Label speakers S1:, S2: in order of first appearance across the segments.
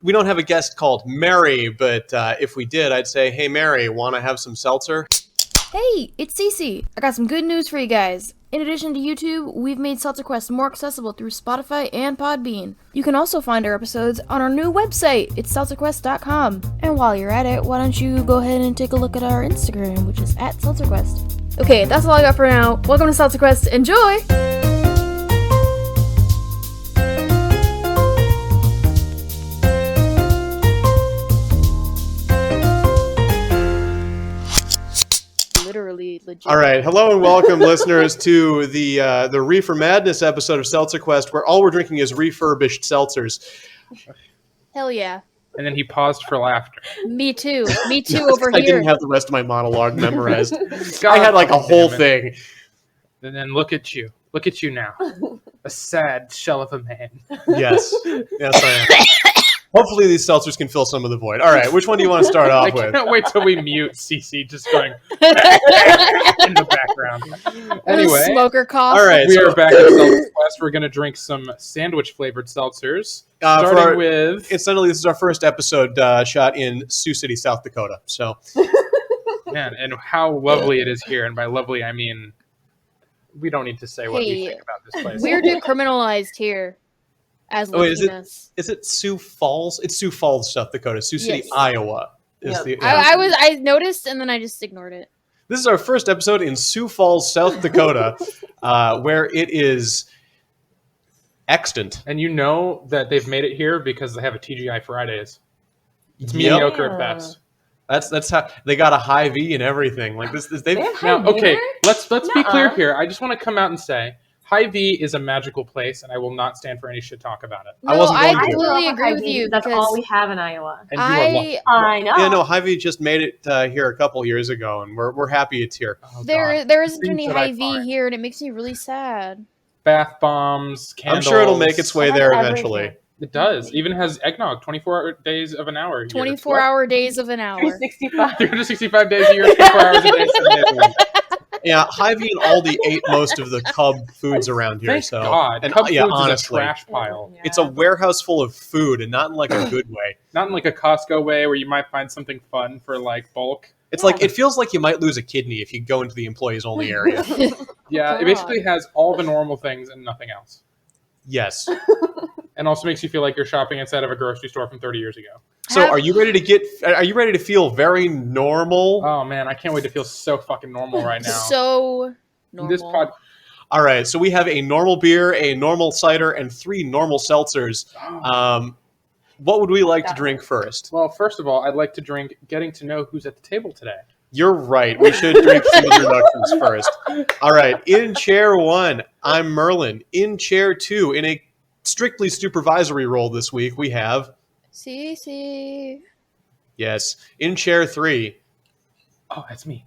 S1: we don't have a guest called Mary, but if we did, I'd say, hey, Mary, want to have some seltzer?
S2: Hey, it's Cece. I got some good news for you guys. In addition to YouTube, we've made Seltzerquest more accessible through Spotify and Podbean. You can also find our episodes on our new website. It's seltzerquest.com. And while you're at it, why don't you go ahead and take a look at our Instagram, which is @Seltzerquest. Okay, that's all I got for now. Welcome to Seltzerquest. Enjoy! Literally legit.
S1: All right. Hello and welcome, listeners, to the Reefer Madness episode of Seltzerquest, where all we're drinking is refurbished seltzers.
S2: Hell yeah.
S3: And then he paused for laughter.
S2: Me too. Me too over
S1: I
S2: here.
S1: didn't have the rest of my monologue memorized.
S3: God,
S1: I had like a whole
S3: damn it.
S1: thing.
S3: And then look at you. Look at you now. A sad shell of a man.
S1: Yes. Yes, I am. Hopefully these seltzers can fill some of the void. All right. Which one do you want to start
S3: I
S1: off with?
S3: can't wait till we mute Cece just going in the background. Anyway,
S2: Smoker cough.
S1: All right.
S3: we are back at Seltzerquest. We're going to drink some sandwich-flavored seltzers. Starting with...
S1: Incidentally, this is our first episode shot in Sioux City, South Dakota. So,
S3: Man, and how lovely it is here. And by lovely, I mean... We don't need to say what we think about this place.
S2: We're decriminalized here as
S1: Oh, wait,
S2: Latinas.
S1: is it Sioux Falls? It's Sioux Falls, South Dakota. Sioux City,
S2: Yes.
S1: Iowa. Is
S4: Yep.
S1: the,
S2: I noticed and then I just ignored it.
S1: This is our first episode in Sioux Falls, South Dakota, where it is extant.
S3: And you know that they've made it here because they have a TGI Fridays. It's
S1: Yep.
S3: mediocre at best.
S1: That's how they got a high V and everything. Like this,
S4: They have
S3: Now,
S4: Hy-Vee
S3: okay,
S4: there?
S3: let's be clear
S4: Nuh-uh.
S3: here. I just want to come out and say, Hy-Vee is a magical place, and I will not stand for any shit talk about it.
S1: I
S2: No,
S1: wasn't
S2: I
S1: going to.
S2: completely
S4: I
S2: agree with
S4: Hy-Vee,
S2: you
S4: That's
S2: because
S4: all we have in Iowa.
S3: And you are lucky.
S4: I know.
S1: Yeah, no, High V just made it here a couple years ago, and we're happy it's here.
S3: Oh,
S2: there
S3: God.
S2: isn't
S3: Things
S2: any
S3: that I
S2: high V
S3: find.
S2: here and it makes me really sad.
S3: Bath bombs,
S1: I'm
S3: candles.
S1: sure it'll make its way
S4: It has
S1: there
S4: everything.
S1: eventually.
S3: It does. Even has eggnog, 24 days of an hour. a year.
S2: 24-hour days of an hour.
S4: 365.
S3: 365 days a year, 24 hours a day, 7 days a week.
S1: Yeah, High V and Aldi ate most of the Cub foods around here.
S3: Thank
S1: so,
S3: God.
S1: and
S3: Cub
S1: yeah,
S3: Foods
S1: honestly,
S3: is a trash pile.
S4: Yeah.
S1: it's a warehouse full of food, and not in like a good way.
S3: Not in like a Costco way where you might find something fun for like bulk.
S1: It's like it feels like you might lose a kidney if you go into the employees only area.
S3: Yeah,
S2: God.
S3: it basically has all the normal things and nothing else.
S1: Yes.
S3: And also makes you feel like you're shopping inside of a grocery store from 30 years ago.
S1: So, are you ready to feel very normal?
S3: Oh man, I can't wait to feel so fucking normal right now.
S2: So normal.
S3: This pod.
S1: All right, so we have a normal beer, a normal cider, and 3 normal seltzers. What would we like to drink first?
S3: Well, first of all, I'd like to drink Getting to Know Who's at the Table today.
S1: You're right. We should drink some introductions first. All right. In chair 1, I'm Merlin. In chair 2, in a strictly supervisory role this week, we have...
S2: Cece.
S1: Yes. In chair 3...
S3: Oh, that's me.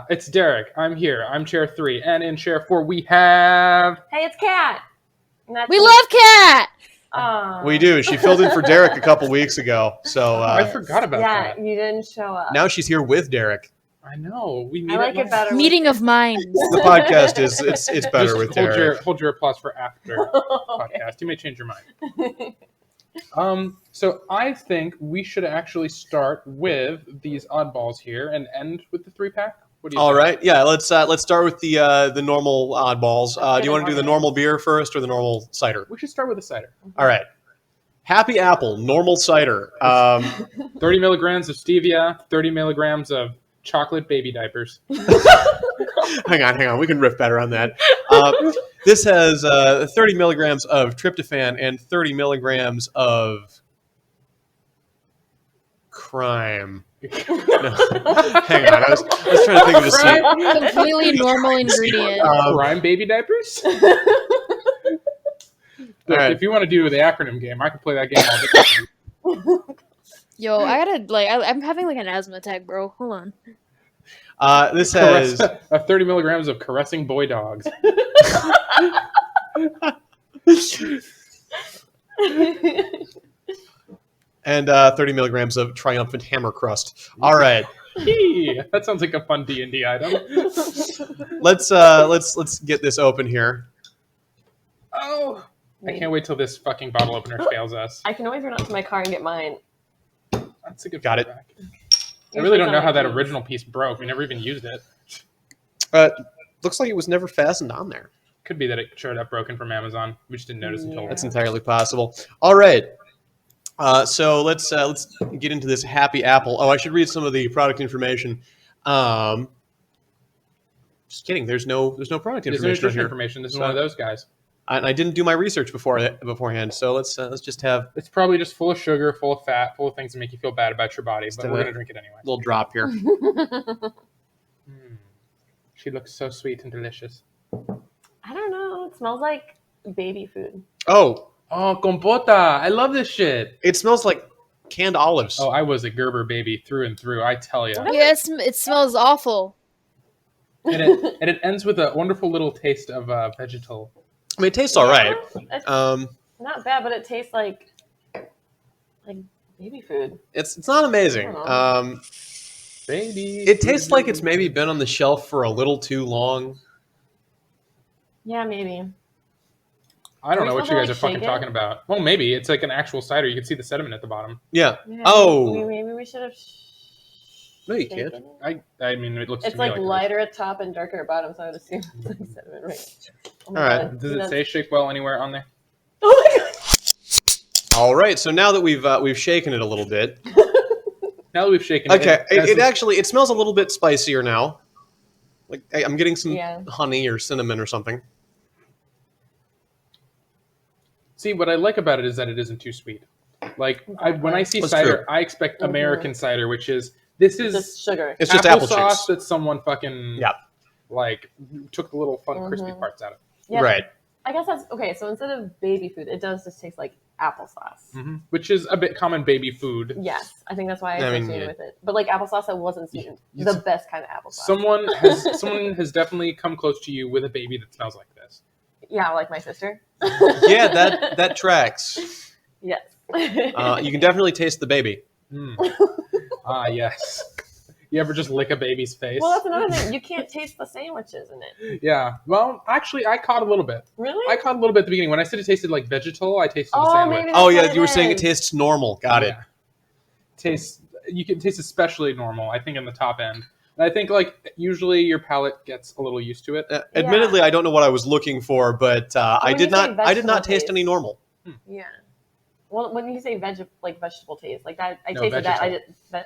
S3: It's Derek. I'm here. I'm chair 3. And in chair 4, we have...
S4: Hey, it's Kat. And that's
S2: We
S4: me.
S2: love Kat!
S1: We do. She filled in for Derek a couple weeks ago. So
S3: I forgot about
S4: Yeah,
S3: that.
S4: you didn't show up.
S1: now she's here with Derek.
S3: I know. We
S4: I
S3: meet
S4: like
S3: at
S4: it better.
S2: Meeting of minds.
S1: The podcast is it's better
S3: Just
S1: with
S3: hold
S1: Derek.
S3: hold your applause for after podcast. You may change your mind. So I think we should actually start with these oddballs here and end with the 3-pack. What do you
S1: All
S3: think?
S1: right. Yeah, let's start with the normal oddballs. Do you want to do the normal beer first or the normal cider?
S3: We should start with the cider.
S1: All right. Happy Apple, normal cider.
S3: 30 milligrams of stevia, 30 milligrams of chocolate baby diapers.
S1: hang on. We can riff better on that. This has 30 milligrams of tryptophan and 30 milligrams of crime. No. Hang on. I was trying to think of the scene.
S2: Completely normal ingredient.
S3: Crime baby diapers? Look,
S1: right.
S3: If you want to do the acronym game, I can play that game all the time.
S2: Yo, I gotta, I'm having like an asthma attack, bro. Hold on.
S1: This has
S3: 30 milligrams of caressing boy dogs.
S1: and 30 milligrams of triumphant hammer crust. All right.
S3: That sounds like a fun D&D item.
S1: Let's get this open here.
S3: Oh, I can't wait till this fucking bottle opener fails us.
S4: I can always run out to my car and get mine.
S3: That's a good
S1: Got it.
S3: feedback. I really don't know how that original piece broke. We never even used it.
S1: Looks like it was never fastened on there.
S3: Could be that it showed up broken from Amazon. We just didn't notice until.
S4: Yeah.
S1: That's entirely possible. All right. So let's get into this happy apple. Oh, I should read some of the product information. Just kidding. There's no product
S3: There's
S1: information
S3: no
S1: on
S3: nutrition
S1: here.
S3: information. This is one of those guys.
S1: I didn't do my research beforehand. So let's just have
S3: It's probably just full of sugar, full of fat, full of things that make you feel bad about your body. But we're gonna drink it anyway.
S1: a little drop here.
S3: She looks so sweet and delicious.
S4: I don't know. It smells like baby food.
S1: Oh,
S3: Compota! I love this shit.
S1: it smells like canned olives.
S3: Oh, I was a Gerber baby through and through. I tell you.
S2: Yes, it smells awful.
S3: And it ends with a wonderful little taste of vegetal.
S1: I mean, it tastes all right.
S4: It's
S1: Um,
S4: not bad, but it tastes like baby food.
S1: it's not amazing.
S3: Baby.
S1: It tastes like it's maybe been on the shelf for a little too long.
S4: Yeah, maybe.
S3: I don't
S4: Are we
S3: know what you
S4: supposed
S3: guys
S4: to,
S3: are fucking
S4: shake it?
S3: talking about. Well, maybe it's like an actual cider. You can see the sediment at the bottom.
S1: Yeah.
S4: Yeah,
S1: Oh.
S4: maybe we should have.
S1: No, you
S4: shaken
S1: can't.
S4: it.
S3: I mean, it looks.
S4: It's
S3: to me
S4: like
S3: it is.
S4: lighter at top and darker at bottom, so I would assume it's like sediment, right? Oh my
S1: All right.
S4: God.
S3: Does it say shake well anywhere on there?
S4: Oh my God.
S1: All right. So now that we've shaken it a little bit,
S3: Now that we've shaken
S1: okay,
S3: it,
S1: it actually smells a little bit spicier now. Like I'm getting some
S4: Yeah.
S1: honey or cinnamon or something.
S3: see what I like about it is that it isn't too sweet. Like when I see
S1: That's
S3: cider,
S1: true.
S3: I expect
S4: Mhm.
S3: American cider, which is this is
S4: Just sugar.
S1: It's just apple
S3: applesauce
S1: juice.
S3: that someone fucking
S1: Yeah.
S3: like took the little fun crispy
S4: Mhm.
S3: parts out of.
S4: Yeah,
S1: Right.
S4: I guess that's okay. So instead of baby food, it does just taste like applesauce.
S3: Which is a bit common baby food.
S4: Yes, I think that's why I
S1: I mean,
S4: associated
S1: yeah.
S4: with it. But like applesauce that wasn't sweetened,
S3: You-
S4: the best kind of applesauce.
S3: Someone has definitely come close to you with a baby that smells like this.
S4: Yeah, like my sister.
S1: Yeah, that tracks.
S4: Yes.
S1: You can definitely taste the baby.
S3: Ah, yes. You ever just lick a baby's face?
S4: Well, that's another thing. You can't taste the sandwiches in it.
S3: Yeah. Well, actually, I caught a little bit.
S4: Really?
S3: I caught a little bit at the beginning. When I said it tasted like vegetal, I tasted the
S4: Oh,
S3: sandwich.
S4: maybe
S1: Oh
S4: That's
S1: yeah,
S4: what
S1: you were
S4: it
S1: saying it
S4: is.
S1: tastes normal. Got it.
S3: Yeah. You can taste especially normal, I think, in the top end. And I think like usually your palate gets a little used to it.
S1: Admittedly, I don't know what I was looking for, but I
S4: when
S1: did
S4: you say
S1: not. I did not
S4: vegetable
S1: taste
S4: taste-
S1: any normal.
S4: Yeah. Well, when you say vegetable taste, like that, I
S3: No,
S4: tasted that. I
S3: vegetal.
S4: did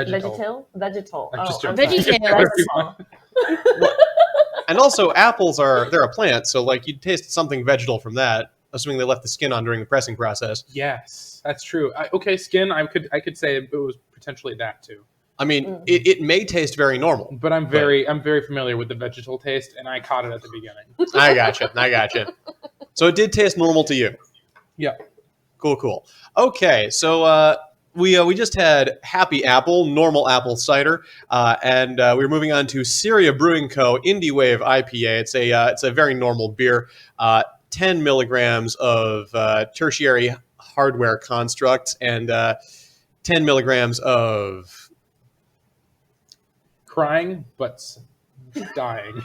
S3: Vegetal.
S4: vegetal.
S3: I'm just
S4: I'm
S3: joking.
S4: sorry.
S2: Veggie
S3: Whatever
S2: tails.
S3: you want.
S1: And also, apples they're a plant, so like you'd taste something vegetal from that, assuming they left the skin on during the pressing process.
S3: Yes, that's true. Okay, skin. I could say it was potentially that too.
S1: I mean, it may taste very normal.
S3: But I'm very familiar with the vegetal taste, and I caught it at the beginning.
S1: I gotcha. So it did taste normal to you.
S3: Yeah.
S1: Cool. Okay, so we just had Happy Apple, normal apple cider, and we're moving on to Syria Brewing Co. Indie Wave IPA. It's a very normal beer. 10 milligrams of tertiary hardware construct and 10 milligrams of
S3: Crying but dying.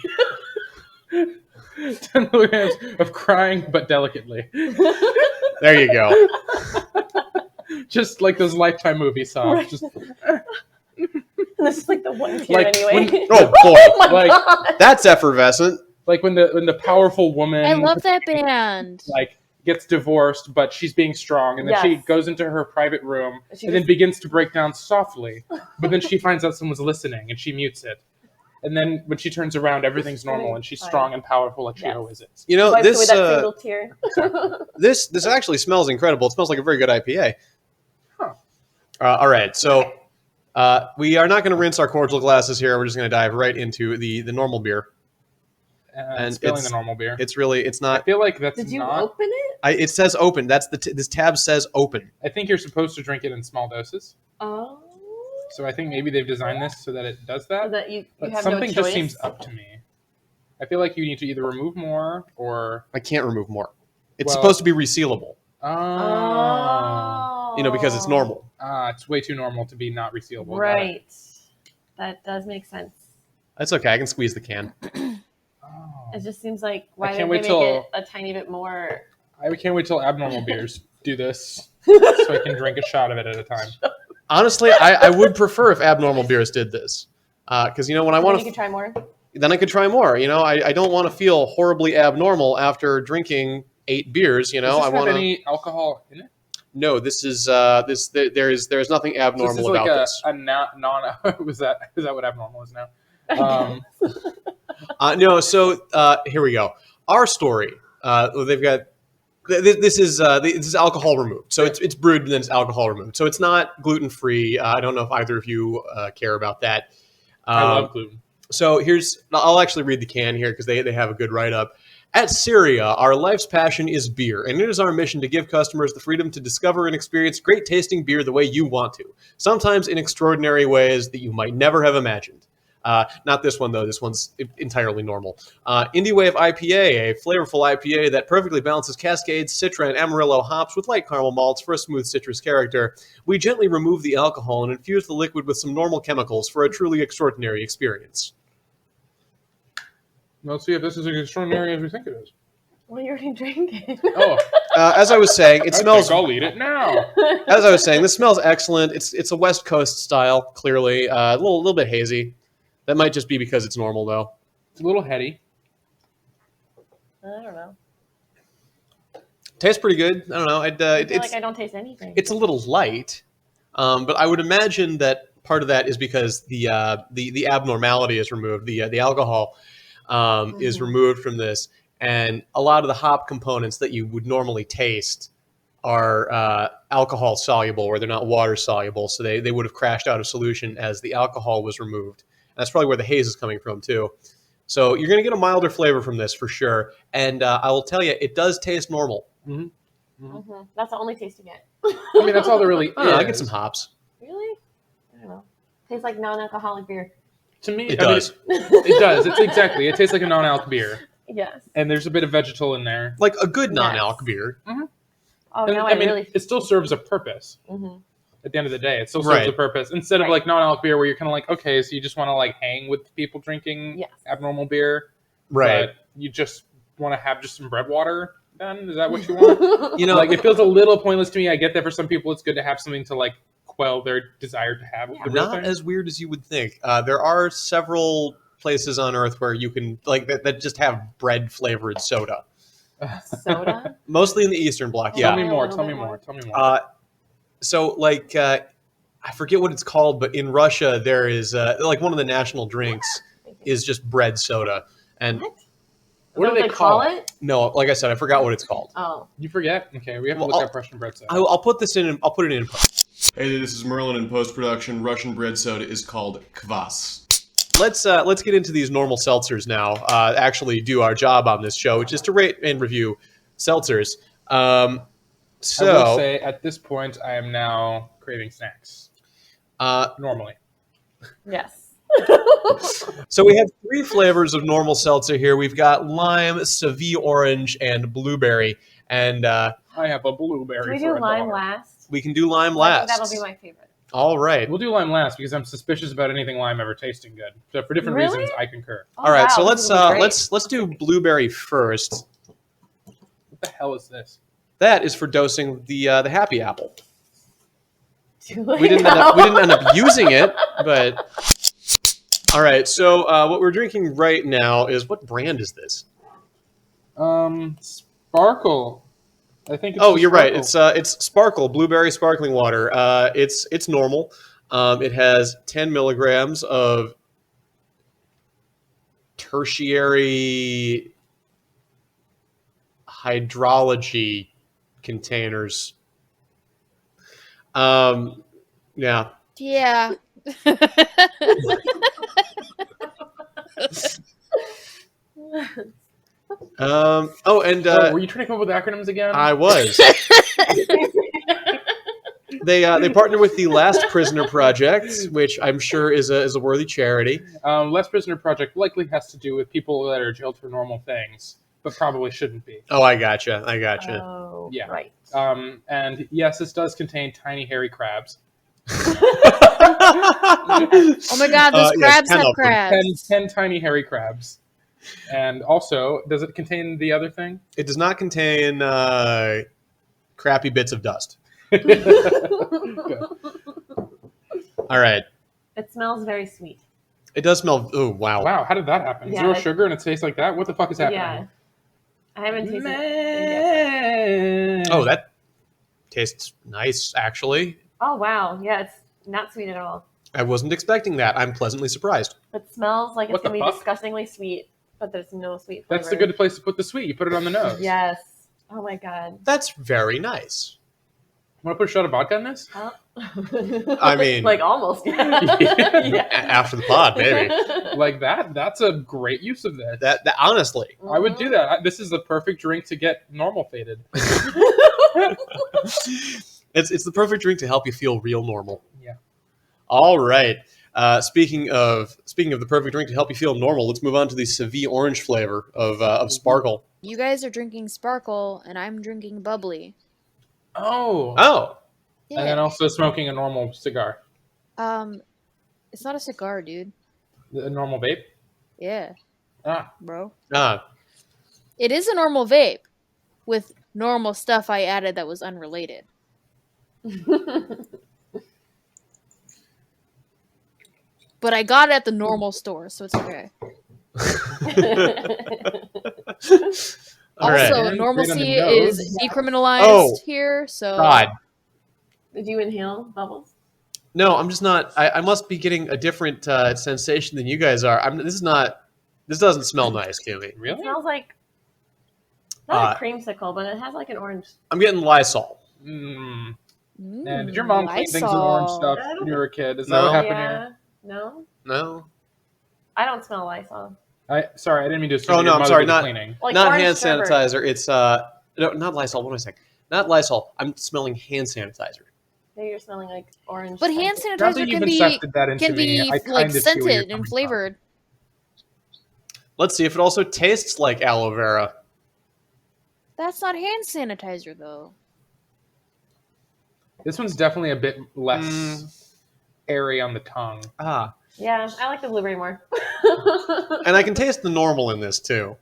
S3: 10 milligrams of crying but delicately.
S1: there you go.
S3: Just like those Lifetime movie songs.
S4: Right.
S3: Just
S4: This is like the one tier
S3: Like,
S4: anyway.
S1: Oh boy,
S4: my
S3: like-
S4: God.
S1: that's effervescent.
S3: like when the powerful woman
S2: I love that band.
S3: like gets divorced, but she's being strong, and then she
S4: Yes.
S3: goes into her private room
S4: She
S3: and then
S4: just-
S3: begins to break down softly. But then she finds out someone's listening, and she mutes it. And then when she turns around, everything's normal, and she's
S4: Fine.
S3: strong and powerful like she
S4: Yes.
S3: always is.
S1: You know,
S4: Wipes away
S1: this
S4: that single tear.
S1: this actually smells incredible. It smells like a very good IPA.
S3: Huh.
S1: All right, so we are not going to rinse our cordial glasses here. We're just going to dive right into the normal beer.
S3: And spilling the normal beer.
S1: It's
S3: I
S1: not.
S3: feel like that's
S4: Did you
S3: not.
S4: open it?
S1: It says open. That's this tab says open.
S3: I think you're supposed to drink it in small doses.
S4: Oh.
S3: So I think maybe they've designed this so that it does
S4: So
S3: that.
S4: that you
S3: But
S4: have
S3: something
S4: no
S3: just
S4: choice.
S3: seems up to me. I feel like you need to either remove more or.
S1: I can't remove more. It's
S3: Well-
S1: supposed to be resealable.
S4: Oh.
S1: Because it's normal.
S3: It's way too normal to be not resealable. Got it.
S4: Right. That does make sense.
S1: That's okay. I can squeeze the can.
S3: Oh.
S4: It just seems like why
S3: can't
S4: did
S3: wait
S4: they
S3: till-
S4: make it a tiny bit more
S3: I can't wait till abnormal beers do this, so I can drink a shot of it at a time.
S1: Honestly, I would prefer if abnormal beers did this, because when I
S4: Then
S1: want
S4: you can try more.
S1: then I could try more. I don't want to feel horribly abnormal after drinking 8 beers.
S3: Does this
S1: I
S3: have
S1: want to.
S3: any alcohol in it?
S1: No, this is there is nothing
S3: So
S1: abnormal
S3: this is like
S1: about this.
S3: a non. Is that what abnormal is now?
S1: No, so here we go. Our story. They've got. This is alcohol removed, so it's brewed and then it's alcohol removed. So it's not gluten free. I don't know if either of you care about that.
S3: I love gluten.
S1: So I'll actually read the can here because they have a good write up. At Syria, our life's passion is beer, and it is our mission to give customers the freedom to discover and experience great tasting beer the way you want to, sometimes in extraordinary ways that you might never have imagined. Not this one, though. This one's entirely normal. Indie Wave IPA, a flavorful IPA that perfectly balances Cascade, Citra, and Amarillo hops with light caramel malts for a smooth citrus character. We gently remove the alcohol and infuse the liquid with some normal chemicals for a truly extraordinary experience.
S3: Let's see if this is as extraordinary as we think it is.
S4: Well, you already drank it.
S3: Oh,
S1: As I was saying, it smells.
S3: I'll eat it now.
S1: As I was saying, this smells excellent. It's a West Coast style, clearly. A little bit hazy. That might just be because it's normal, though.
S3: It's a little heady.
S4: I don't know.
S1: Tastes pretty good. I don't know.
S4: I feel like I don't taste anything.
S1: It's a little light, but I would imagine that part of that is because the abnormality is removed. The alcohol is removed from this, and a lot of the hop components that you would normally taste are alcohol soluble, or they're not water soluble, so they would have crashed out of solution as the alcohol was removed. And that's probably where the haze is coming from too. So you're going to get a milder flavor from this for sure, and I will tell you, it does taste normal.
S4: That's the only taste you get.
S3: I mean, that's all there really is.
S1: I get some hops.
S4: Really? I don't know. Tastes like non-alcoholic beer.
S3: To me,
S1: It does.
S3: It does. It's exactly. It tastes like a non-alc beer,
S4: Yes.
S3: and there's a bit of vegetal in there.
S1: Like a good
S4: Yes.
S1: non-alc beer.
S4: Oh,
S3: And,
S4: now
S3: I mean,
S4: really.
S3: it still serves a purpose. At the end of the day, it still serves
S1: Right.
S3: a purpose. Instead of like non-alc beer, where you're kind of like, okay, so you just want to like hang with people drinking
S4: Yes.
S3: abnormal beer,
S1: Right.
S3: But you just want to have just some bread water. Then is that what you want?
S1: Like
S3: it feels a little pointless to me. I get that for some people, it's good to have something to like quell their desire to have the real
S1: not
S3: thing.
S1: as weird as you would think. There are several places on Earth where you can that just have bread flavored soda.
S4: Soda?
S1: Mostly in the Eastern Bloc.
S3: Tell
S1: Yeah.
S3: me more.
S4: A little
S3: Tell me
S4: bit
S3: more.
S4: more.
S3: Tell me more.
S1: So like I forget what it's called, but in Russia there is like one of the national drinks is just bread soda. And
S3: What do they call it?
S1: no, like I said, I forgot what it's called.
S4: Oh.
S3: You forget? Okay, we have to
S1: Well,
S3: look up Russian bread soda.
S1: I'll put this in. I'll put it in post. Hey, this is Merlin in post production. Russian bread soda is called kvass. Let's get into these normal seltzers now. Actually, do our job on this show, which is to rate and review seltzers.
S3: I will say at this point, I am now craving snacks. Normally.
S4: Yes.
S1: So we have 3 flavors of normal seltzer here. We've got lime, Seville orange, and blueberry. And
S3: I have a blueberry.
S4: Can we
S3: for
S4: do
S3: a
S4: lime
S3: dollar.
S4: last?
S1: we can do lime
S4: I
S1: last.
S4: think that'll be my favorite.
S1: All right.
S3: We'll do lime last because I'm suspicious about anything lime ever tasting good. So for different
S4: Really?
S3: reasons, I concur.
S4: Oh,
S1: All right.
S4: wow,
S1: So
S4: this is great.
S1: let's do blueberry first.
S3: What the hell is this?
S1: That is for dosing the happy apple.
S4: Too late
S1: We didn't
S4: now.
S1: end up using it, but all right. So what we're drinking right now is, what brand is this?
S3: Sparkle. I think. It's
S1: Oh,
S3: just
S1: you're right.
S3: Sparkle.
S1: It's Sparkle Blueberry Sparkling Water. It's normal. It has 10 milligrams of tertiary hydrology containers. Yeah.
S2: Yeah.
S3: Were you trying to come up with acronyms again?
S1: I was. They partner with the Last Prisoner Project, which I'm sure is a worthy charity.
S3: Last Prisoner Project likely has to do with people that are jailed for normal things, but probably shouldn't be.
S1: Oh, I gotcha.
S4: Oh,
S3: Yeah.
S4: right.
S3: And yes, this does contain tiny hairy crabs.
S2: Oh my god, those
S1: Yes,
S2: crabs
S1: 10
S2: have
S1: of them.
S2: crabs.
S3: 10 tiny hairy crabs. And also, does it contain the other thing?
S1: It does not contain crappy bits of dust.
S3: Good.
S1: All right.
S4: It smells very sweet.
S1: It does smell. Oh, wow.
S3: Wow, how did that happen?
S4: Yeah.
S3: 0 sugar and it tastes like that? What the fuck is happening?
S4: Yeah. I haven't tasted it yet.
S1: Oh, that tastes nice, actually.
S4: Oh, wow. Yeah, it's not sweet at all.
S1: I wasn't expecting that. I'm pleasantly surprised.
S4: It smells like
S3: What
S4: it's going to
S3: the
S4: be
S3: fuck?
S4: disgustingly sweet, but there's no sweet flavor.
S3: That's the good place to put the sweet. You put it on the nose.
S4: Yes. Oh, my God.
S1: That's very nice.
S3: Want to put a shot of vodka in this?
S4: Huh?
S1: I mean-
S4: like almost. Yeah.
S1: After the pod, maybe.
S3: Like that? That's a great use of this.
S1: That honestly.
S3: I would do that. This is the perfect drink to get normal faded.
S1: It's the perfect drink to help you feel real normal.
S3: Yeah.
S1: All right. Speaking of the perfect drink to help you feel normal, let's move on to the Seville orange flavor of Sparkle.
S2: You guys are drinking Sparkle, and I'm drinking Bubbly.
S3: Oh.
S1: Oh,
S2: Yeah.
S3: And then also smoking a normal cigar.
S2: It's not a cigar, dude.
S3: A normal vape?
S2: Yeah,
S3: Ah.
S2: bro.
S1: ah,
S2: It is a normal vape with normal stuff I added that was unrelated. But I got it at the normal store, so it's okay.
S1: all right.
S2: Also,
S3: Right on
S2: normalcy
S3: the nose.
S2: is decriminalized
S1: Oh.
S2: here, so
S1: God.
S4: Did you inhale bubbles?
S1: No, I'm just not. I must be getting a different sensation than you guys are. This doesn't smell nice to me.
S4: It
S3: Really?
S4: smells like not
S1: Uh,
S4: a creamsicle, but it has like an orange.
S1: I'm getting Lysol.
S3: Mm.
S2: Mm,
S3: And did your mom clean things with orange
S2: Lysol.
S3: stuff when you were a kid? Is that
S1: No.
S3: what happened
S4: Yeah.
S3: here?
S4: No,
S1: No,
S4: I don't smell Lysol.
S3: Sorry, I didn't mean to assume
S1: Oh,
S3: that
S1: no,
S3: your
S1: I'm
S3: mother
S1: sorry,
S3: did
S1: not-
S3: cleaning.
S4: Like
S1: not
S4: orange
S1: hand
S4: sherbet.
S1: sanitizer. It's no, not Lysol. What am I saying? Not Lysol. I'm smelling hand sanitizer.
S4: Maybe you're smelling like orange.
S2: But hand
S4: scented.
S3: Now that
S2: sanitizer
S3: you've
S2: can be
S3: incepted that into
S2: can
S3: me,
S2: be
S3: I kind
S2: like
S3: of see where you're
S2: scented
S3: coming
S2: and
S3: from.
S2: flavored.
S1: Let's see if it also tastes like aloe vera.
S2: That's not hand sanitizer though.
S3: This one's definitely a bit less
S1: Mm.
S3: airy on the tongue.
S1: Ah,
S4: Yeah, I like the blueberry more.
S1: and I can taste the normal in this too.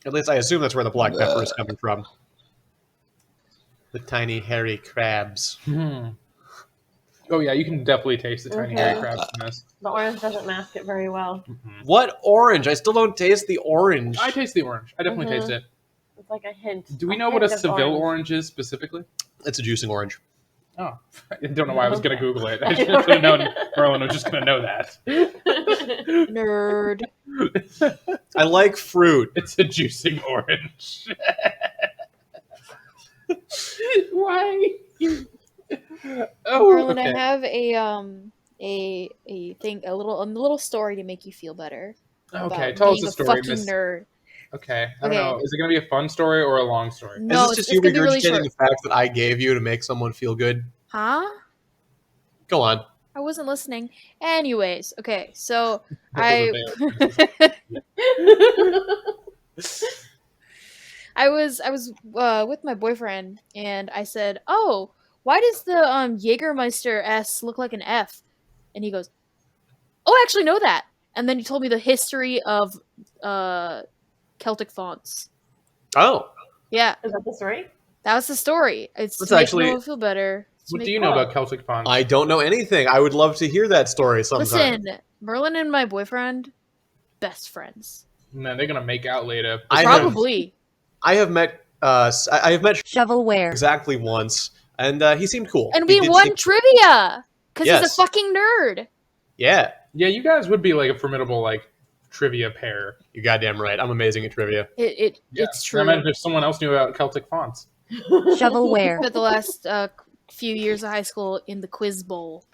S1: At least I assume that's where the black pepper is coming from. The tiny hairy crabs.
S3: Hmm. Oh yeah, you can definitely taste the tiny hairy crabs in this.
S4: The orange doesn't mask it very well.
S3: Mhm.
S1: What orange? I still don't taste the orange.
S3: I taste the orange. I definitely
S4: Mhm.
S3: taste it.
S4: It's like a hint.
S3: Do we know what a
S4: hint of
S3: Seville orange is specifically?
S1: It's a juicing orange.
S3: Oh, I don't know why I was going to Google it. I
S4: I
S3: should
S4: know,
S3: have known
S4: right?
S3: Merlin was just going to know that.
S2: Nerd.
S1: I like fruit.
S3: It's a juicing orange. Why? Oh,
S2: Merlin,
S3: okay.
S2: I have a thing, a little story to make you feel better.
S3: Okay,
S2: about
S3: tell us
S2: being
S3: the
S2: a
S3: story,
S2: fucking
S3: Miss.
S2: nerd.
S3: Okay, I don't
S2: Okay.
S3: know. Is it going to be a fun story or a long story?
S2: No,
S1: Is this
S2: it's,
S1: just
S2: it's
S1: you
S2: gonna be really
S1: regurgitating
S2: short.
S1: the fact that I gave you to make someone feel good?
S2: Huh?
S1: Go on.
S2: I wasn't listening. Anyways, okay, so
S3: That
S2: I I was with my boyfriend and I said, "Oh, why does the Jägermeister S look like an F?" And he goes, "Oh, I actually know that." And then he told me the history of Celtic fonts.
S1: Oh,
S2: Yeah,
S4: Is that the story?
S2: that was the story. It's
S1: That's
S2: to make
S1: actually-
S2: Noah feel better. It's to
S3: What
S2: make-
S3: do you know about Celtic fonts?
S1: I don't know anything. I would love to hear that story sometime.
S2: Listen, Merlin and my boyfriend, best friends.
S3: Man, they're going to make out later.
S1: I have-
S2: Probably.
S1: I have met
S5: Shovelware.
S1: exactly once, and he seemed cool.
S2: And
S1: He
S2: we
S1: did
S2: won
S1: seem-
S2: trivia because he's
S1: Yes.
S2: a fucking nerd.
S1: Yeah,
S3: Yeah, you guys would be like a formidable trivia pair.
S1: you're goddamn right. I'm amazing at trivia.
S3: Yeah.
S2: It's true.
S3: I imagine if someone else knew about Celtic fonts.
S5: Shovelware.
S2: Spent the last few years of high school in the quiz bowl.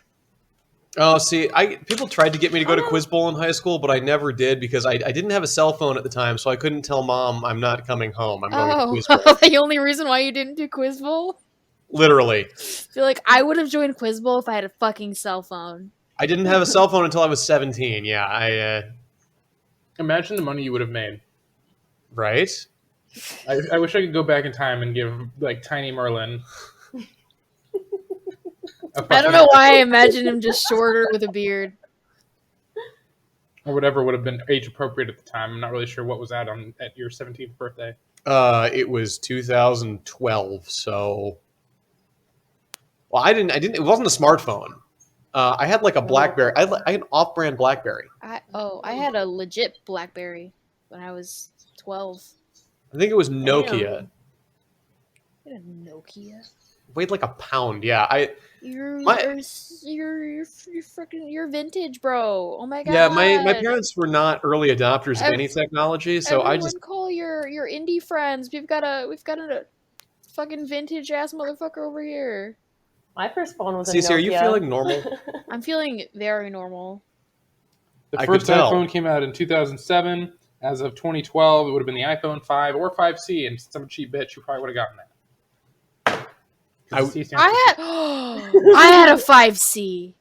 S1: Oh, see, people tried to get me to go to Quiz Bowl in high school, but I never did because I didn't have a cell phone at the time, so I couldn't tell Mom I'm not coming home. I'm going to
S2: Oh,
S1: Quiz Bowl.
S2: the only reason why you didn't do quiz bowl?
S1: Literally.
S2: I feel like I would have joined quiz bowl if I had a fucking cell phone.
S1: I didn't have a cell phone until I was 17. Yeah,
S3: Imagine the money you would have made.
S1: right?
S3: I wish I could go back in time and give Tiny Merlin.
S2: I don't know why I imagine him just shorter with a beard.
S3: or whatever would have been age appropriate at the time. I'm not really sure what was out at your 17th birthday.
S1: It was 2012, so... Well, I didn't. It wasn't a smartphone. I had like a BlackBerry. I had an off-brand BlackBerry.
S2: I had a legit BlackBerry when I was 12.
S1: I think it was Nokia.
S2: I had a Nokia.
S1: Weighed like a pound. Yeah,
S2: You're
S1: My-
S2: you're vintage, bro. Oh my god.
S1: yeah. My parents were not early adopters of any technology, so
S2: Everyone
S1: I just
S2: call your indie friends. We've got a fucking vintage ass motherfucker over here.
S4: My first phone was a
S1: Cece,
S4: Nokia.
S1: are you feeling normal?
S2: I'm feeling very normal.
S3: The
S1: I
S3: first
S1: could tell.
S3: iPhone came out in 2007. As of 2012, it would have been the iPhone 5 or 5C, and some cheap bitch, you probably would have gotten that.
S1: I-
S3: C stands for-
S2: I had a 5C.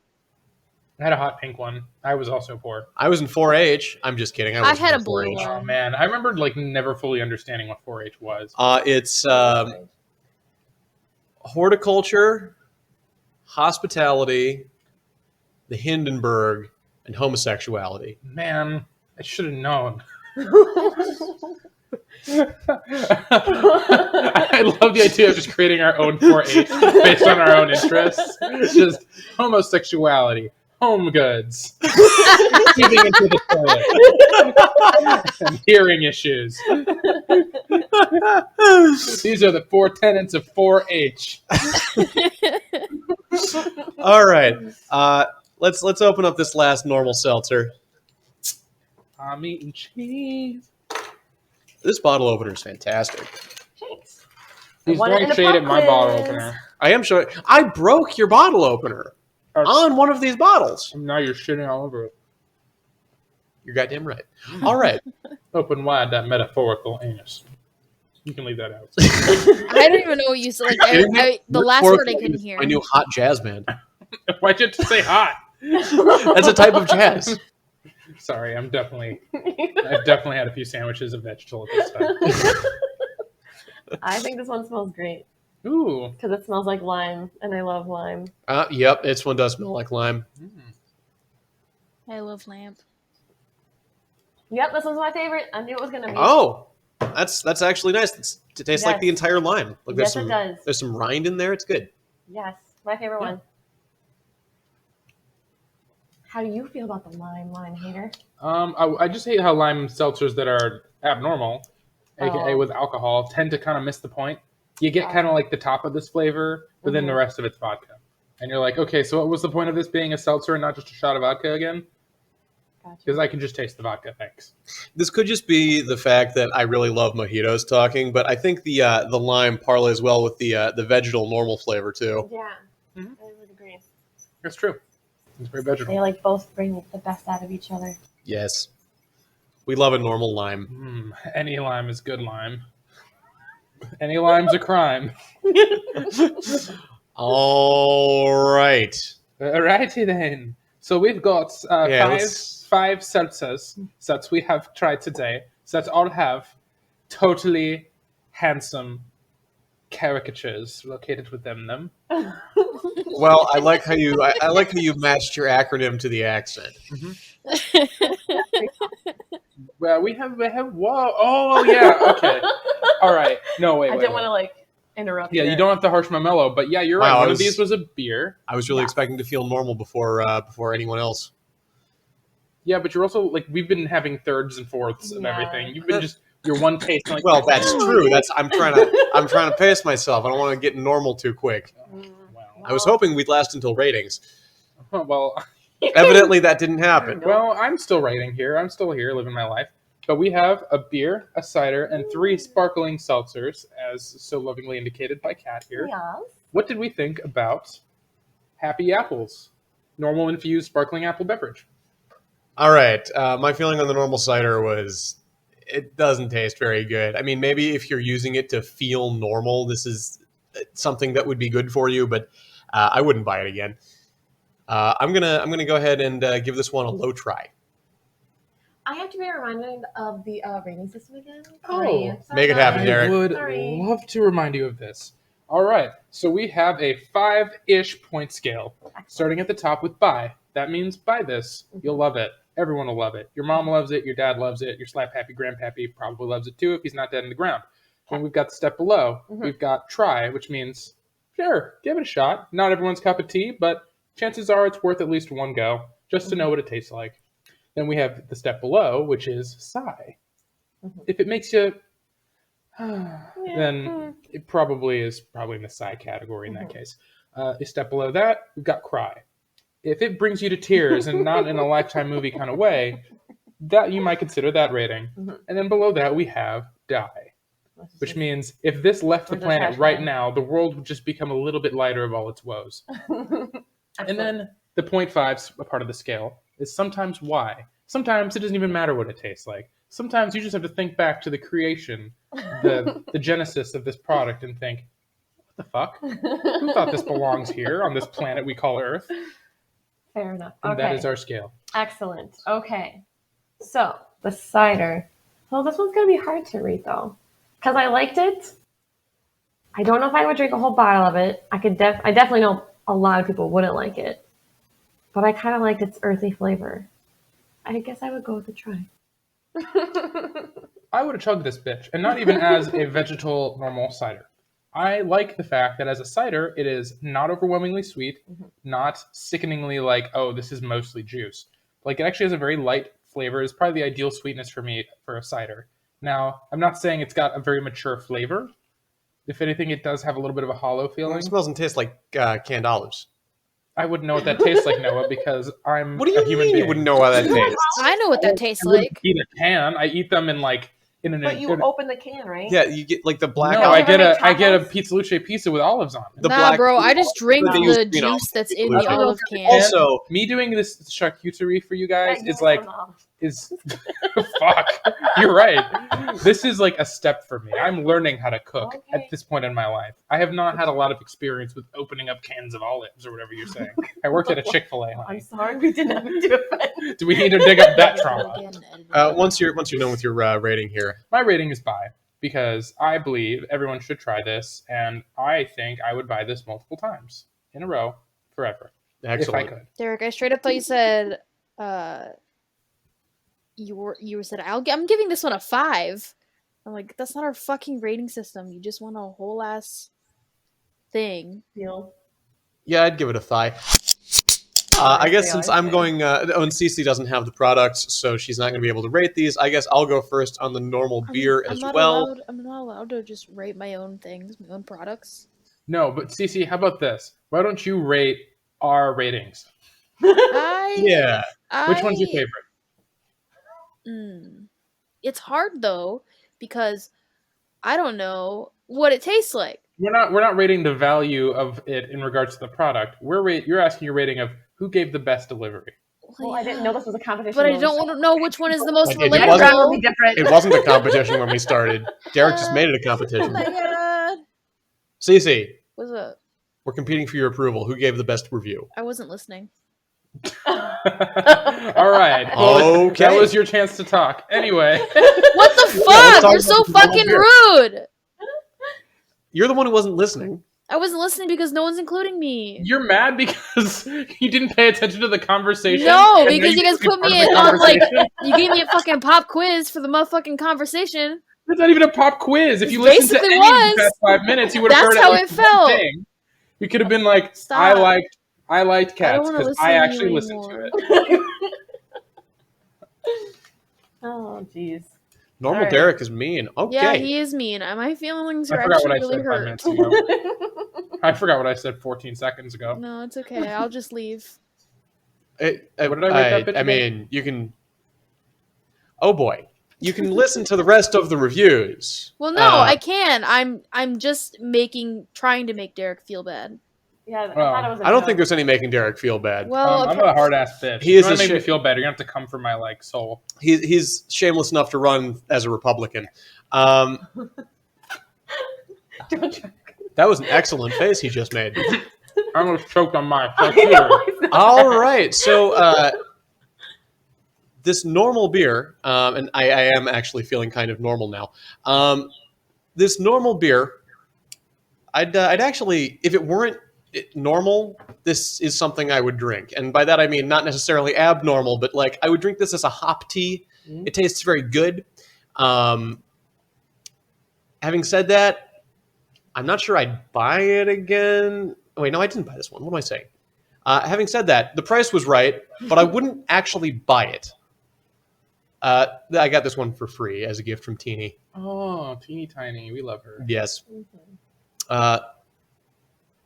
S3: I had a hot pink one. I was also poor.
S1: I was in 4-H. I'm just kidding. I
S2: I
S1: wasn't
S2: had
S1: in
S2: a blue
S1: 4-H.
S2: one.
S3: Oh man, I remember like never fully understanding what 4-H was.
S1: It's horticulture, hospitality, the Hindenburg, and homosexuality.
S3: Man, I should have known. I love the idea of just creating our own 4-H based on our own interests. It's just homosexuality, home goods, getting into the toilet, and hearing issues. These are the 4 tenets of 4-H.
S1: All right, let's open up this last normal seltzer.
S3: I'm eating cheese.
S1: This bottle opener is fantastic.
S4: Thanks.
S3: He's
S4: won it
S3: throwing
S4: in a
S3: shade at my
S4: pub
S3: bottle
S4: quiz.
S3: opener.
S1: I am sure I broke your bottle opener on one of these bottles.
S3: Now you're shitting all over it.
S1: You're goddamn right. All right.
S3: Open wide that metaphorical anus. You can leave that out.
S2: I don't even know what you said. Like the last word I couldn't hear.
S1: My new hot jazz band.
S3: Why'd you have to say hot?
S1: That's a type of jazz.
S3: Sorry, I've definitely had a few sandwiches of vegetable at this time.
S4: I think this one smells great
S3: Ooh.
S4: because it smells like lime, and I love lime.
S1: Yep, this one does smell like lime.
S2: I love lamp.
S4: Yep, this one's my favorite. I knew it was gonna be.
S1: Oh, that's actually nice. It tastes like
S4: Yes.
S1: the entire lime. Like
S4: Yes, it does.
S1: There's some rind in there. It's good.
S4: Yes, my favorite
S3: Yeah.
S4: one. How do you feel about the lime hater?
S3: I just hate how lime seltzers that are abnormal, aka
S4: Oh.
S3: with alcohol, tend to kind of miss the point. You get kind of like the top of this flavor, but then the rest of it's vodka. And you're like, okay, so what was the point of this being a seltzer and not just a shot of vodka again?
S4: Gotcha.
S3: Because I can just taste the vodka, thanks.
S1: This could just be the fact that I really love mojitos talking, but I think the lime parlays well with the vegetal normal flavor too.
S4: Yeah,
S3: Mhm.
S4: I would agree.
S3: That's true. It's very
S4: They
S3: vegetal.
S4: like both bring the best out of each other.
S1: Yes, we love a normal lime.
S3: Any lime is good lime. Any lime's a crime.
S1: All right.
S3: Alrighty then. So we've got five seltzers that we have tried today that all have totally handsome caricatures located within them.
S1: Well, I like how you matched your acronym to the accent.
S3: Well, we have whoa, oh yeah, okay, all right. No, wait,
S4: I
S3: wait.
S4: didn't want to like interrupt.
S3: Yeah, you don't have to harsh my mellow, but yeah, you're
S1: Wow,
S3: right. One of these was a beer.
S1: I was really
S4: Yeah.
S1: expecting to feel normal before anyone else.
S3: Yeah, but you're also like we've been having thirds and fourths and
S4: Yeah.
S3: everything. You've been just your one taste. Like,
S1: Well, that's true. I'm trying to pace myself. I don't want to get normal too quick. I was hoping we'd last until ratings.
S3: Well,
S1: Evidently, that didn't happen.
S3: well, I'm still writing here. I'm still here, living my life. But we have a beer, a cider, and 3 sparkling seltzers, as so lovingly indicated by Kat here.
S4: Yes.
S3: What did we think about Happy Apples, normal infused sparkling apple beverage?
S1: All right. My feeling on the normal cider was it doesn't taste very good. I mean, maybe if you're using it to feel normal, this is something that would be good for you, but I wouldn't buy it again. I'm gonna go ahead and give this one a low try.
S4: I have to be reminded of the rating system again.
S3: Oh,
S1: make it happen,
S3: I
S1: Derek.
S3: would
S4: Sorry.
S3: love to remind you of this. All right, so we have a 5-ish point scale, starting at the top with buy. That means buy this. You'll love it. Everyone will love it. Your mom loves it. Your dad loves it. Your slap happy grandpappy probably loves it too if he's not dead in the ground. Then we've got the step below. We've got try, which means sure, give it a shot. Not everyone's cup of tea, but chances are it's worth at least one go just to know what it tastes like. Then we have the step below, which is sigh. If it makes you, then it probably is in the sigh category in that case. A step below that, we've got cry. If it brings you to tears and not in a Lifetime movie kind of way, that you might consider that rating. And then below that, we have die, which means if this left the planet right now, the world would just become a little bit lighter of all its woes. And then the 0.5 a part of the scale is sometimes why. Sometimes it doesn't even matter what it tastes like. Sometimes you just have to think back to the creation, the genesis of this product and think, what the fuck? Who thought this belongs here on this planet we call Earth?
S4: Fair enough.
S3: And
S4: Okay.
S3: that is our scale.
S4: Excellent. Okay. So, the cider. Well, this one's going to be hard to read, though. Because I liked it. I don't know if I would drink a whole bottle of it. I definitely know a lot of people wouldn't like it. But I kind of liked its earthy flavor. I guess I would go with a try.
S3: I would have chugged this bitch, and not even as a vegetal normal cider. I like the fact that as a cider, it is not overwhelmingly sweet, not sickeningly like, oh, this is mostly juice. Like, it actually has a very light flavor. It's probably the ideal sweetness for me for a cider. Now, I'm not saying it's got a very mature flavor. If anything, it does have a little bit of a hollow feeling.
S1: It smells and tastes like canned olives.
S3: I wouldn't know what that tastes like, Noah, because I'm
S1: What do
S3: a
S1: you
S3: human
S1: mean
S3: being.
S1: you wouldn't know how that tastes?
S2: I know what that tastes
S3: I wouldn't
S2: like.
S3: eat a can. I eat them in an.
S4: But you open the can, right?
S1: Yeah, you get like the black.
S3: No,
S4: Don't
S3: I
S4: you ever make
S3: get a
S4: tacos?
S3: pizza luce pizza with olives on it.
S1: The
S2: Nah,
S1: black-
S2: bro, I just drink
S1: they use,
S2: the
S1: you know,
S2: juice that's in
S1: blue
S2: the
S1: cheese.
S2: olive can.
S1: Also,
S3: Me doing this charcuterie for you guys
S4: Yeah,
S3: is like is fuck. You're right. This is like a step for me. I'm learning how to cook
S4: Okay.
S3: at this point in my life. I have not had a lot of experience with opening up cans of olives or whatever you're saying. I worked at a Chick-fil-A,
S4: I'm
S3: honey.
S4: sorry we didn't have to offend.
S3: Do we need to dig up that trauma?
S1: once you're done with your rating here,
S3: My rating is buy because I believe everyone should try this, and I think I would buy this multiple times in a row forever
S1: excellent.
S3: if I could.
S2: Derek, I straight up thought you said, you said I'm giving this one a 5. I'm like, that's not our fucking rating system. You just want a whole ass thing.
S4: Deal.
S1: Yeah, I'd give it a thigh. I guess since I'm going, and Cece doesn't have the products, so she's not going to be able to rate these. I guess I'll go first on the normal beer as well.
S2: I'm not allowed to just rate my own things, my own products.
S3: No, but Cece, how about this? Why don't you rate our ratings?
S1: Yeah.
S3: Which one's your favorite?
S2: It's hard though because I don't know what it tastes like.
S3: We're not rating the value of it in regards to the product. You're asking your rating of who gave the best delivery.
S4: Well, I didn't know this was a competition.
S2: But I don't want to know which one is the most
S1: Like, it
S4: Background will be
S2: relatable.
S4: different.
S1: It wasn't a competition when we started. Derek just made it a
S2: Oh
S1: competition.
S2: my god!
S1: Cece,
S2: What's up?
S1: we're competing for your approval. Who gave the best review?
S2: I wasn't listening.
S3: All right. Well,
S1: Okay.
S3: that was your chance to talk. Anyway.
S2: What the
S1: let's
S2: fuck?
S1: talk
S2: You're so
S1: about the normal
S2: fucking
S1: beer.
S2: rude.
S1: You're the one who wasn't listening.
S2: I wasn't listening because no one's including me.
S3: You're mad because you didn't pay attention to the conversation?
S2: No,
S3: and
S2: because
S3: now
S2: you guys
S3: can be
S2: put
S3: part
S2: me
S3: of the
S2: on like
S3: conversation?
S2: you gave me a fucking pop quiz for the motherfucking conversation.
S3: That's not even a pop quiz. If
S2: It
S3: you listened to
S2: basically
S3: any of
S2: was.
S3: the past 5 minutes, you would have
S2: That's
S3: heard
S2: how
S3: at
S2: it
S3: least one
S2: felt.
S3: thing. You could have been like,
S2: Stop.
S3: I liked
S2: I don't
S3: cats
S2: wanna
S3: because
S2: listen
S3: I
S2: to you
S3: actually listened to
S2: anymore.
S3: it.
S4: Oh, jeez.
S1: Normal
S4: All right.
S1: Derek is mean. Okay.
S2: Yeah, he is mean. My feelings
S3: I
S2: are
S3: forgot what
S2: actually
S3: I
S2: really
S3: said 5
S2: hurt.
S3: minutes ago. I forgot what I said 14 seconds ago.
S2: No, it's okay. I'll just leave.
S3: What did I rate that bitch
S1: I
S3: again?
S1: mean, you can. Oh boy, you can listen to the rest of the reviews.
S2: Well, no, I can. I'm just trying to make Derek feel bad.
S4: Yeah, I
S3: Well,
S4: thought it was a
S1: I don't
S4: joke.
S1: think there's any making Derek feel bad.
S2: Well,
S3: I'm a hard ass bitch.
S1: He
S3: He
S1: is
S3: is
S1: a
S3: to make me
S1: shit-
S3: feel better. You're gonna have to come for my soul.
S1: He's shameless enough to run as a Republican. That was an excellent face he just made.
S3: I almost choked on my
S4: I
S3: charcuterie.
S4: know, it's not
S1: All
S4: bad.
S1: right, so this normal beer, and I am actually feeling kind of normal now. This normal beer, I'd actually, if it weren't normal, this is something I would drink. And by that I mean not necessarily abnormal, but like I would drink this as a hop tea.
S3: Mhm.
S1: It tastes very good. Having said that, I'm not sure I'd buy it again. Wait, no, I didn't buy this one. What am I saying? Having said that, the price was right, but I wouldn't actually buy it. I got this one for free as a gift from Teeny.
S3: Oh, teeny tiny. We love her.
S1: Yes.
S4: Mhm.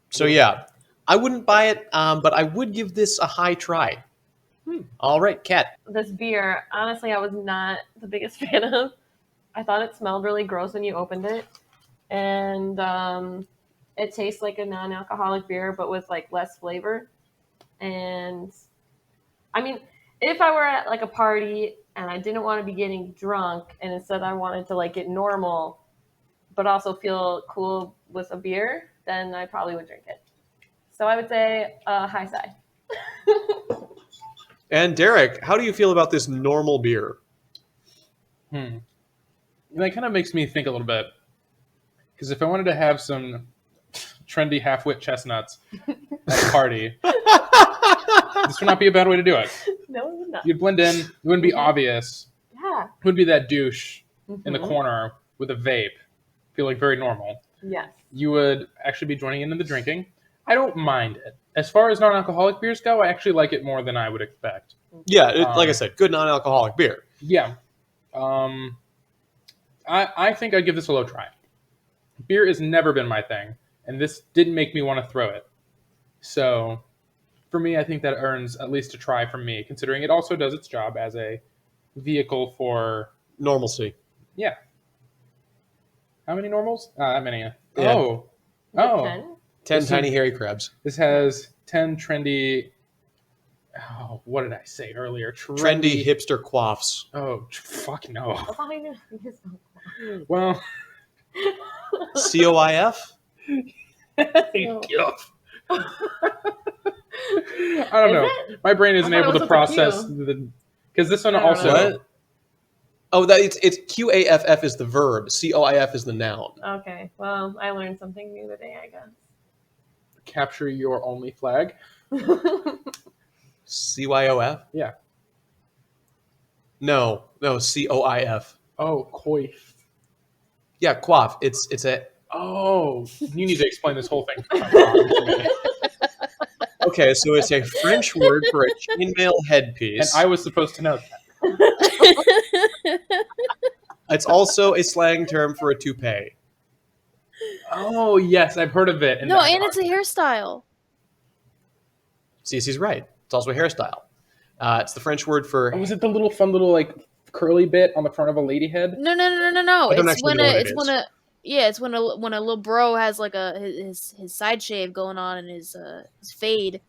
S1: So yeah, I wouldn't buy it, but I would give this a high try. All right, Kat.
S4: This beer, honestly, I was not the biggest fan of. I thought it smelled really gross when you opened it. And it tastes like a non-alcoholic beer, but with like less flavor. And I mean, if I were at like a party and I didn't want to be getting drunk and instead I wanted to like get normal, but also feel cool with a beer, then I probably would drink it. So I would say high side.
S1: And Derek, how do you feel about this normal beer?
S3: That kind of makes me think a little bit. Because if I wanted to have some trendy half-wit chestnuts at a party, this would not be a bad way to do it.
S4: No, it would not.
S3: You'd blend in. It wouldn't be obvious.
S4: Yeah.
S3: It wouldn't be that douche in the
S4: Mhm.
S3: corner with a vape, feeling very normal.
S4: Yes.
S3: You would actually be joining in the drinking. I don't mind it. As far as non-alcoholic beers go, I actually like it more than I would expect.
S1: Yeah, like I said, good non-alcoholic beer.
S3: Yeah. I think I'd give this a low try. Beer has never been my thing, and this didn't make me want to throw it. So, for me, I think that earns at least a try from me, considering it also does its job as a vehicle for...
S1: Normalcy.
S3: Yeah. How many normals? That many.
S1: Yeah.
S3: Oh. Oh.
S1: 10
S3: This
S1: tiny
S3: is-
S1: hairy crabs.
S3: This has 10 trendy... Oh, what did I say earlier?
S1: Trendy hipster quaffs.
S3: Oh, fuck no.
S4: That's all I know.
S3: Well...
S1: COIF?
S3: Yuck. I don't know. My brain isn't
S4: I thought
S3: able
S4: it
S3: to
S4: was
S3: process
S4: with
S3: the... Because this one
S4: I don't
S3: also...
S4: know.
S1: What? Oh, that it's QAFF is the verb. COIF is the noun.
S4: Okay. Well, I learned something new today, I guess.
S3: Capture your only flag.
S1: CYOF?
S3: Yeah.
S1: No, COIF.
S3: Oh, coif.
S1: Yeah, quaff. It's a...
S3: Oh, you need to explain this whole thing.
S1: Okay, so it's a French word for a chainmail
S3: And
S1: headpiece.
S3: I was supposed to know that.
S1: It's also a slang term for a toupee.
S3: Oh, yes, I've heard of it.
S2: No, and it's a hairstyle.
S1: Cece's right. It's also a hairstyle. It's the French word for...
S3: Was it the little fun little like curly bit on the front of a lady head?
S2: No.
S1: I don't
S2: It's
S1: actually
S2: when
S1: know what it
S2: it's
S1: is.
S2: when a yeah, it's when a little bro has like his side shave going on and his fade.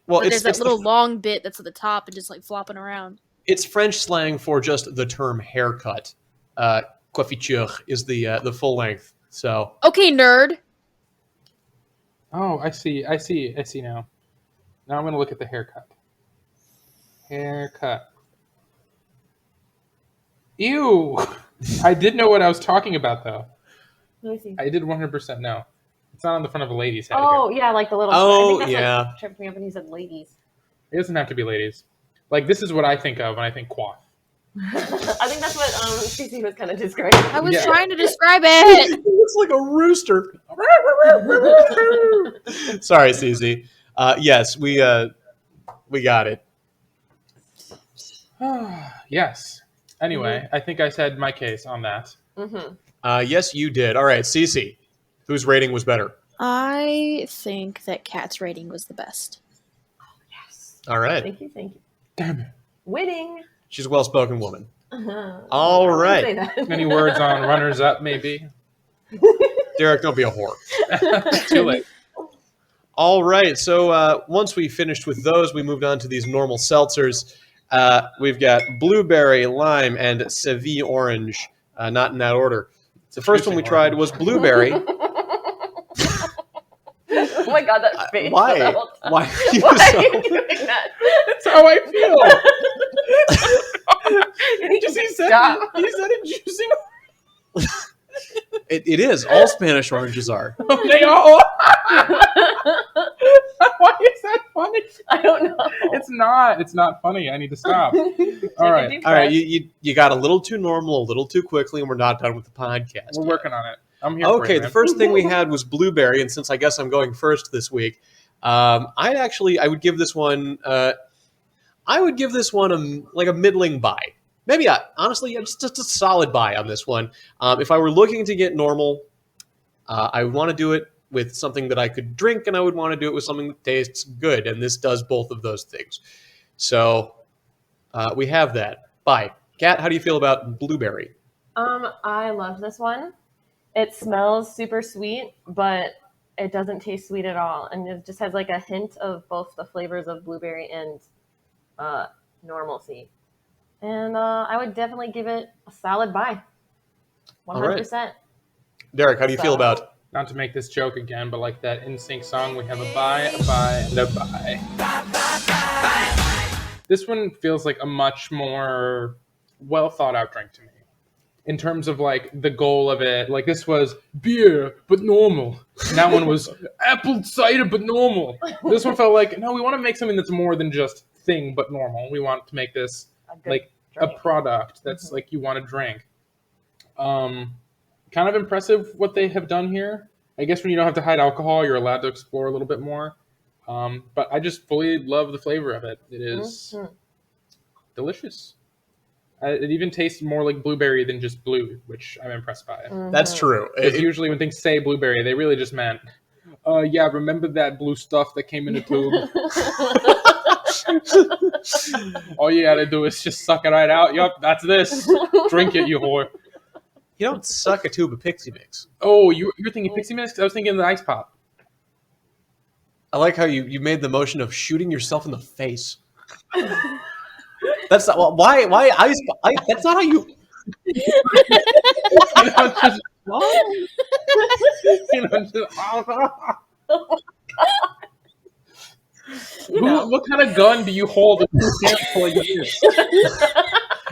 S1: Well,
S2: But there's that
S1: it's
S2: little long bit that's at the top and just like flopping around.
S1: it's French slang for just the term haircut. Coiffure is the full length. So
S2: Okay, nerd.
S3: Oh, I see now. Now I'm going to look at the haircut. Haircut. Ew! I did know what I was talking about, though.
S4: Let me see.
S3: I did 100% know. It's not on the front of a lady's head.
S4: Oh, yeah, like the little...
S1: Oh,
S4: I think that's
S1: yeah.
S4: Like, tripped me up when he said ladies.
S3: It doesn't have to be ladies. Like, this is what I think of when I think quaff.
S4: I think that's what Cece was kind of describing.
S2: I was
S3: Yeah.
S2: trying to describe it.
S1: it looks like a rooster. Sorry, Cece. Yes, we got it.
S3: Yes. Anyway, I think I said my case on that.
S4: Mm-hmm.
S1: Yes, you did. All right, Cece, whose rating was better?
S2: I think that Kat's rating was the best.
S4: Yes.
S1: All right.
S4: Thank you.
S3: Damn it.
S4: Winning.
S1: She's a well-spoken woman.
S4: Uh-huh.
S1: All
S4: I wouldn't
S1: right.
S4: say that.
S3: Any words on runners-up, maybe?
S1: Derek, don't be a whore.
S3: Too late.
S1: All right, so once we finished with those, we moved on to these normal seltzers. We've got blueberry, lime, and Seville orange, not in that order. The first one we tried was blueberry.
S4: Oh my god, that face.
S1: Why?
S4: the whole time.
S1: Why are you
S4: Why
S1: so...
S4: are you doing that?
S3: That's how I feel.
S4: You need to
S3: He said
S4: stop.
S3: it juicing.
S1: It is. All Spanish oranges are.
S3: They all. Why is that
S4: I don't know.
S3: It's not funny. I need to stop. All right.
S1: All right, you got a little too normal, a little too quickly, and we're not done with the podcast.
S3: We're
S1: yet.
S3: working on it. I'm here for
S1: Okay,
S3: it,
S1: the
S3: man.
S1: first thing we had was blueberry, and since I guess I'm going first this week, I would give this one a middling buy. Maybe honestly, just a solid buy on this one. If I were looking to get normal, I would want to do it with something that I could drink, and I would want to do it with something that tastes good, and this does both of those things. So we have that. Buy. Kat, how do you feel about blueberry?
S4: I love this one. It smells super sweet, but it doesn't taste sweet at all, and it just has like a hint of both the flavors of blueberry and normalcy. And I would definitely give it a solid buy. 100%.
S1: Derek, how do you feel about?
S3: Not to make this joke again, but like that NSYNC song, we have a buy, and a buy. This one feels like a much more well thought out drink to me. In terms of like the goal of it, like this was beer but normal. And that one was apple cider but normal. This one felt like, no, we want to make something that's more than just thing but normal. We want to make this like drink. A product that's like you want to drink. Kind of impressive what they have done here. I guess when you don't have to hide alcohol, you're allowed to explore a little bit more. But I just fully love the flavor of it. It is delicious. It even tastes more like blueberry than just blue, which I'm impressed by.
S1: That's true.
S3: Because usually when things say blueberry, they really just meant, yeah, remember that blue stuff that came in a tube? All you gotta do is just suck it right out. Yup, that's this. Drink it, you whore.
S1: You don't suck a tube of Pixie Mix.
S3: Oh, you're thinking Pixie Mix? I was thinking the Ice Pop.
S1: I like how you made the motion of shooting yourself in the face. That's not, well, why ice? That's not how you.
S3: Just, what kind of gun do you hold in your handful of years?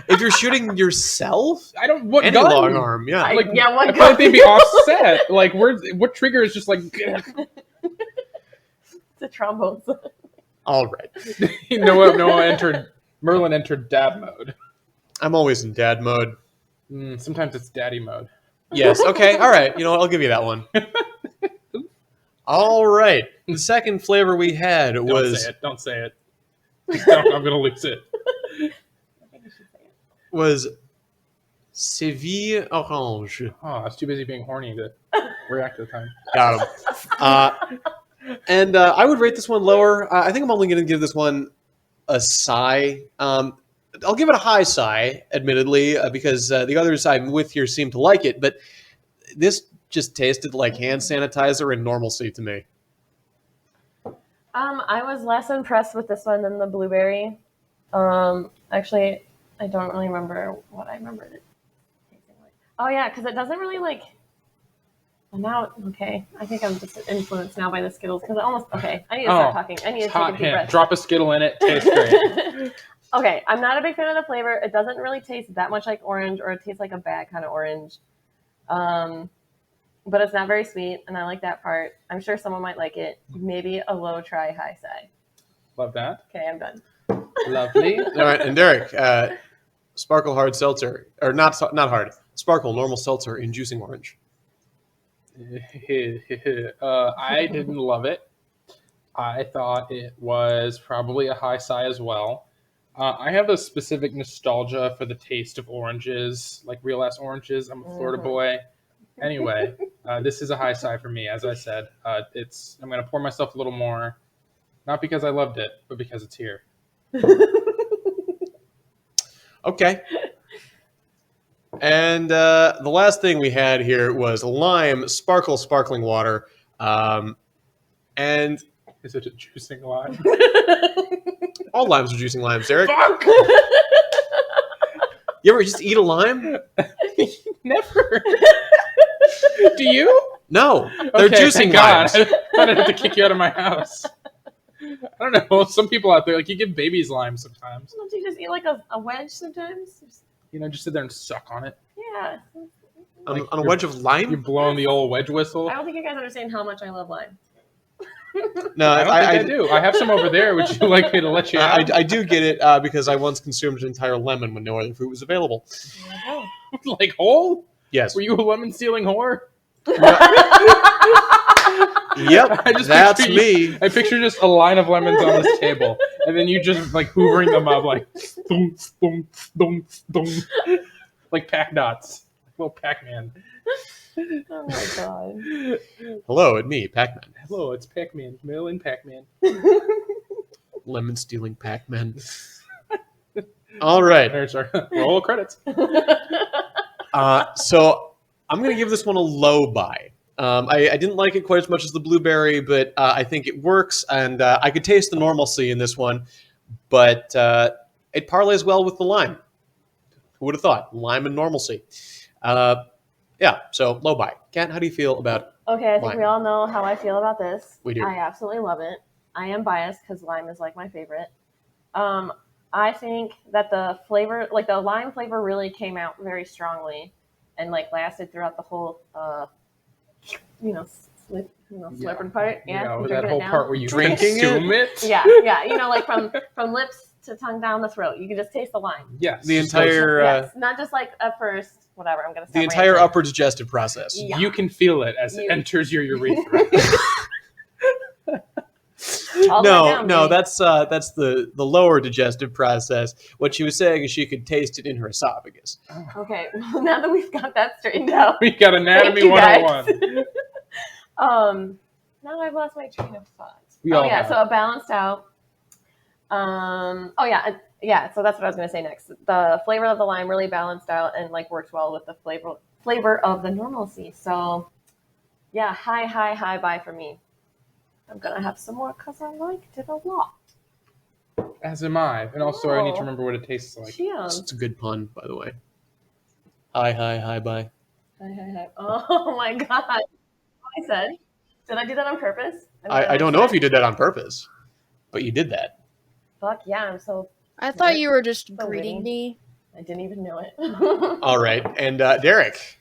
S1: If you're shooting yourself,
S3: I don't. What
S1: any
S3: gun?
S1: long arm, yeah.
S4: What
S3: I
S4: gun?
S3: feel like they'd be offset. Like, what trigger is just like?
S4: It's a trombone.
S1: All right.
S3: Merlin entered dad mode.
S1: I'm always in dad mode.
S3: Sometimes it's daddy mode.
S1: Yes. Okay. All right. You know what? I'll give you that one. All right. The second flavor we had was.
S3: Don't say it. Don't, I'm gonna lose it.
S1: Was Seville Orange.
S3: Oh, I was too busy being horny to react to the time.
S1: Got him. And I would rate this one lower. I think I'm only going to give this one a sigh. I'll give it a high sigh, admittedly, because the others I'm with here seem to like it. But this just tasted like hand sanitizer and normalcy to me.
S4: I was less impressed with this one than the blueberry. Actually, I don't really remember what I remembered it tasting like. Oh yeah, because it doesn't really like. Now, okay, I think I'm just influenced now by the Skittles because I need to stop talking. I need to take a deep breath.
S3: Drop a Skittle in it. Tastes great.
S4: Okay, I'm not a big fan of the flavor. It doesn't really taste that much like orange, or it tastes like a bad kind of orange. But it's not very sweet, and I like that part. I'm sure someone might like it. Maybe a low try, high sigh.
S3: Love that.
S4: Okay, I'm done.
S3: Lovely.
S1: All right, and Derek, Sparkle Hard Seltzer, or not hard, Sparkle Normal Seltzer in Juicing Orange.
S3: I didn't love it. I thought it was probably a high sigh as well. I have a specific nostalgia for the taste of oranges, like real ass oranges. I'm a Florida boy. Anyway, this is a high sigh for me. As I said, I'm going to pour myself a little more, not because I loved it, but because it's here.
S1: Okay. And the last thing we had here was lime sparkling water. And
S3: is it a juicing lime?
S1: All limes are juicing limes, Derek.
S3: Fuck!
S1: You ever just eat a lime?
S3: Never. Do you?
S1: No, they're juicing limes.
S3: I thought I'd have to kick you out of my house. I don't know. Some people out there, like, you give babies lime sometimes.
S4: Don't you just eat like a wedge sometimes?
S3: Just sit there and suck on it.
S4: Yeah.
S1: On a wedge of lime?
S3: You're blowing the old wedge whistle.
S4: I don't think you guys understand how much I love lime.
S1: No,
S3: I don't think I do. I have some over there. Would you like me to let you out?
S1: I do get it because I once consumed an entire lemon when no other fruit was available.
S3: Like whole?
S1: Yes.
S3: Were you a lemon stealing whore?
S1: Yep, that's me.
S3: I picture just a line of lemons on this table, and then you just like hoovering them up like boom, boom, boom, boom, like pack dots, little Pac-Man.
S4: Oh my god.
S1: Hello, it's me, Pac-Man.
S3: Hello, it's Pac-Man, Merlin Pac-Man.
S1: Lemon stealing Pac-Man. All right.
S3: There's our roll of credits.
S1: So I'm going to give this one a low buy. I didn't like it quite as much as the blueberry, but I think it works, and I could taste the normalcy in this one, but it parlays well with the lime. Who would have thought? Lime and normalcy. Yeah, so low buy. Kat, how do you feel about
S4: Okay, I think
S1: lime?
S4: we all know how I feel about this.
S1: We do.
S4: I absolutely love it. I am biased because lime is like my favorite. I think that the flavor, like the lime flavor, really came out very strongly, and like lasted throughout the whole, slurping part.
S3: Yeah,
S4: you
S3: that
S4: drinking
S3: whole
S4: it down.
S3: part where you
S1: Drinking
S3: consume it.
S4: Yeah, like from lips to tongue down the throat, you can just taste the lime.
S3: Yes.
S1: The entire
S4: Yes, not just like at first, whatever. I'm gonna.
S1: the
S4: stop
S1: entire
S4: ranting.
S1: upper digestive process.
S4: Yeah.
S3: You can feel it as it enters your urethra.
S4: All the way down,
S1: No,
S4: baby.
S1: that's the lower digestive process. What she was saying is she could taste it in her esophagus.
S4: Okay, well, now that we've got that straightened out,
S3: We got Anatomy
S4: Thank you, guys.
S3: 101.
S4: now I've lost my train of thought.
S3: We all
S4: yeah,
S3: have.
S4: so it balanced out. So that's what I was gonna say next. The flavor of the lime really balanced out and like worked well with the flavor of the normalcy. So yeah, high buy for me. I'm gonna have some more because I liked it a lot.
S3: As am I. And also, I need to
S4: Oh.
S3: remember what it tastes like.
S4: Cheers.
S1: It's a good pun, by the way. Hi, bye.
S4: Hi. Oh my god. I said. Did I do that on purpose?
S1: I don't know if you did that on purpose, but you did that.
S4: Fuck yeah, I'm so.
S2: I thought you were just
S4: So
S2: greeting
S4: witty.
S2: me.
S4: I didn't even know it.
S1: All right, and Derek,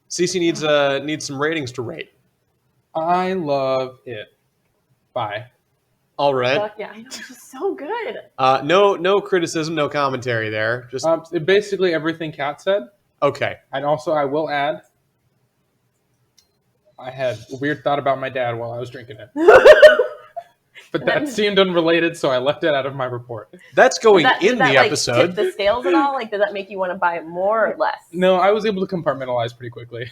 S1: Cece needs some ratings to rate.
S3: I love it. Bye.
S1: All right,
S4: Fuck yeah, I know, it's just so good.
S1: no criticism, no commentary there. Just
S3: Basically everything Kat said.
S1: okay.
S3: And also, I will add, I had a weird thought about my dad while I was drinking it. But that seemed unrelated, so I left it out of my report.
S1: That's going
S4: Did
S1: in
S4: that,
S1: the
S4: like,
S1: episode.
S4: tip the scales at all? Like, did that make you want to buy more or less?
S3: No, I was able to compartmentalize pretty quickly.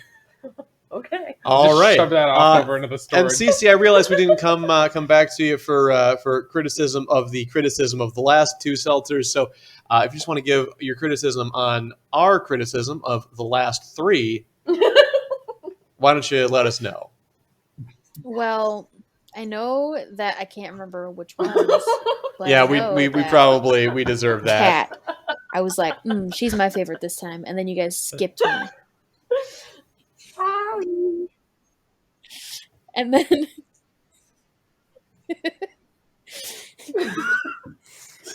S4: Okay.
S1: All
S3: Just
S1: right,
S3: shove that off over into the
S1: and
S3: storage.
S1: Cece, I realized we didn't come back to you for criticism of the last two seltzers. So if you just want to give your criticism on our criticism of the last three, why don't you let us know?
S2: Well, I know that I can't remember which ones. But
S1: Yeah,
S2: I
S1: we
S2: know that
S1: probably deserve that.
S2: Cat. I was like, she's my favorite this time, and then you guys skipped me.
S4: Sorry.
S2: And then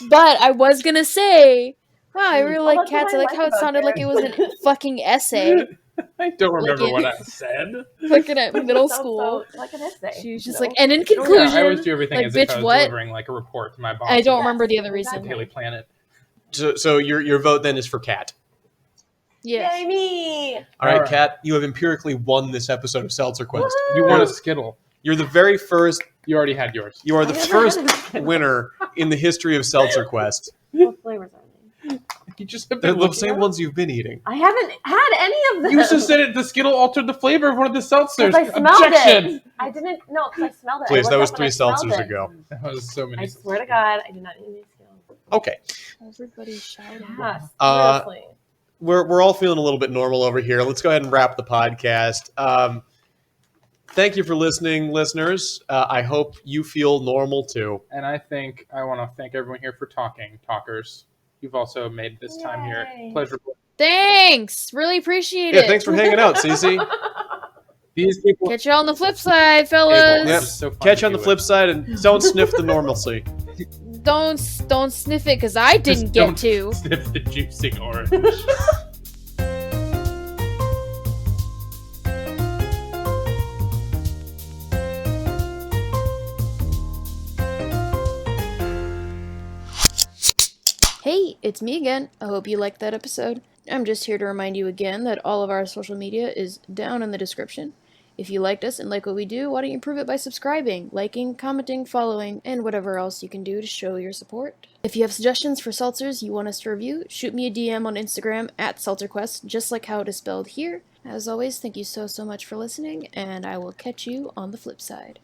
S2: but I was gonna say, wow, I really like
S4: that's what
S2: cats.
S4: I
S2: I like
S4: like
S2: how it
S4: about
S2: sounded like it was a fucking essay.
S3: I don't remember
S2: Like
S3: what
S2: it-
S3: I said.
S2: Looking at middle
S4: Sounds
S2: school.
S4: so like an essay.
S2: She was just
S4: No?
S2: like, and in
S3: Oh, yeah,
S2: conclusion,
S3: I always do everything
S2: like,
S3: as if I
S2: bitch,
S3: was
S2: what?
S3: delivering like a report to my boss.
S2: I don't
S4: Yes,
S2: remember the other
S3: at
S2: reason.
S3: Daily Planet.
S1: So your vote then is for Cat.
S2: Yes.
S4: Yay me!
S1: All right,
S3: All right.
S1: Kat, you have empirically won this episode of Seltzerquest.
S3: You want a Skittle.
S1: You're the very first.
S3: You already had yours.
S1: You are the
S4: I never
S1: first
S4: had a Skittle.
S1: winner in the history of Seltzerquest.
S4: What flavors are they?
S3: You just have
S1: They're
S3: been
S1: the
S3: looking
S1: same
S3: at
S1: ones you've been eating.
S4: I haven't had any of them.
S3: You just said it. The Skittle altered the flavor of one of the seltzers.
S4: 'Cause I smelled
S3: Objection.
S4: it. I didn't. No, because I smelled it. I
S1: Please, that
S4: looked
S1: was
S4: up and
S1: 3
S4: I smelled
S1: seltzers
S4: it.
S1: ago.
S3: That was so many.
S4: I swear to God, I did not eat any skills.
S1: Okay,
S2: Everybody shouting.
S4: Yes,
S1: Uh,
S4: seriously.
S1: we're all feeling a little bit normal over here. Let's go ahead and wrap the podcast. Thank you for listening, listeners. I hope you feel normal too.
S3: And I think I want to thank everyone here for talkers. You've also made this time here
S4: Yay.
S3: pleasurable.
S2: Thanks. Really appreciate
S1: Yeah,
S2: it.
S1: thanks for hanging out, Cece.
S3: These people.
S2: Catch you on the flip side,
S3: Hey,
S2: fellas.
S3: well,
S1: Yep.
S3: It's so fun
S1: Catch
S3: to
S1: you on the
S3: do
S1: flip
S3: it.
S1: side and don't sniff the normalcy.
S2: Don't sniff it because I didn't
S3: Just
S2: get
S3: don't
S2: to.
S3: Sniff the juicing orange.
S2: Hey, it's me again. I hope you liked that episode. I'm just here to remind you again that all of our social media is down in the description. If you liked us and like what we do, why don't you prove it by subscribing, liking, commenting, following, and whatever else you can do to show your support. If you have suggestions for seltzers you want us to review, shoot me a DM on Instagram at Seltzerquest, just like how it is spelled here. As always, thank you so much for listening, and I will catch you on the flip side.